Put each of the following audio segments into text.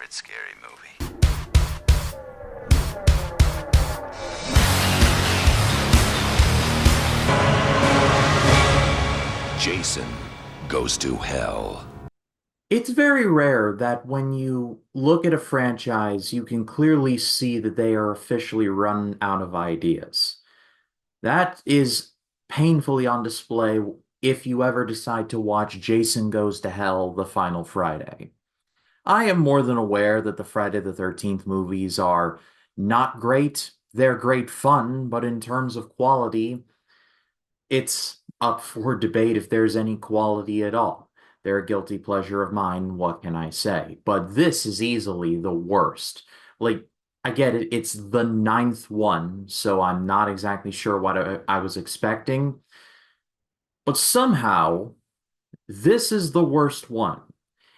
favorite scary movie. Jason Goes to Hell. It's very rare that when you look at a franchise, you can clearly see that they are officially run out of ideas. That is painfully on display if you ever decide to watch Jason Goes to Hell the final Friday. I am more than aware that the Friday the 13th movies are not great. They're great fun, but in terms of quality, it's up for debate if there's any quality at all. They're a guilty pleasure of mine, what can I say? But this is easily the worst. Like, I get it, it's the ninth one, so I'm not exactly sure what I was expecting, but somehow this is the worst one.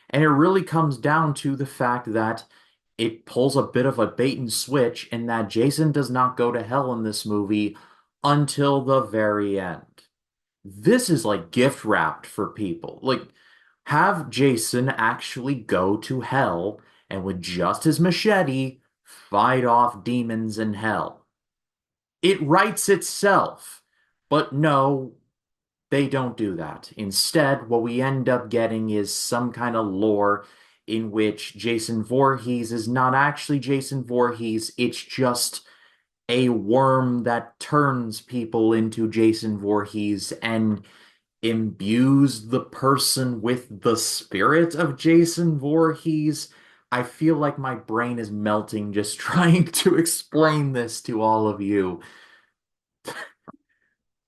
And it really comes down to the fact that it pulls a bit of a bait and switch in that Jason does not go to hell in this movie until the very end. This is like gift wrapped for people. Like, have Jason actually go to hell and with just his machete fight off demons in hell. It writes itself. But no, they don't do that. Instead, what we end up getting is some kind of lore in which Jason Voorhees is not actually Jason Voorhees, it's just a worm that turns people into Jason Voorhees and imbues the person with the spirit of Jason Voorhees. I feel like my brain is melting just trying to explain this to all of you.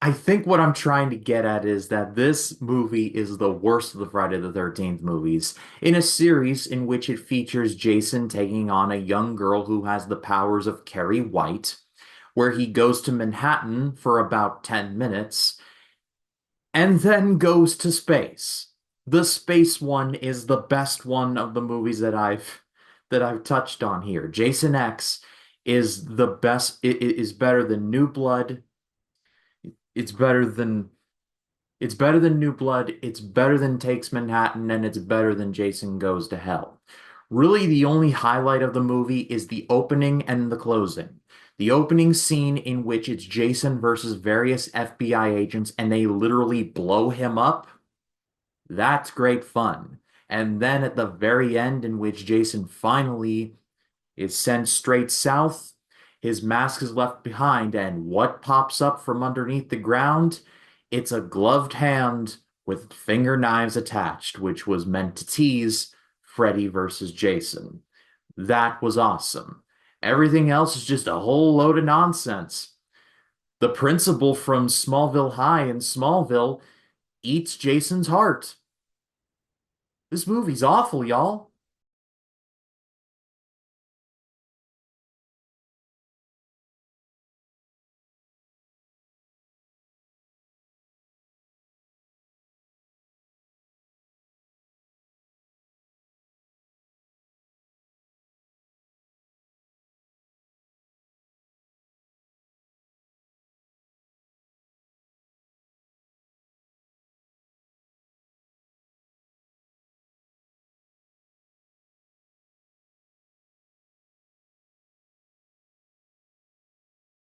I think what I'm trying to get at is that this movie is the worst of the Friday the 13th movies, in a series in which it features Jason taking on a young girl who has the powers of Carrie White, where he goes to Manhattan for about 10 minutes and then goes to space. The space one is the best one of the movies that I've touched on here. Jason X is the best. It is better than New Blood. It's better than it's better than New Blood. It's better than Takes Manhattan, and it's better than Jason Goes to Hell. Really, the only highlight of the movie is the opening and the closing. The opening scene in which it's Jason versus various FBI agents and they literally blow him up. That's great fun. And then at the very end, in which Jason finally is sent straight south, his mask is left behind, and what pops up from underneath the ground? It's a gloved hand with finger knives attached, which was meant to tease Freddy versus Jason. That was awesome. Everything else is just a whole load of nonsense. The principal from Smallville High in Smallville eats Jason's heart. This movie's awful, y'all.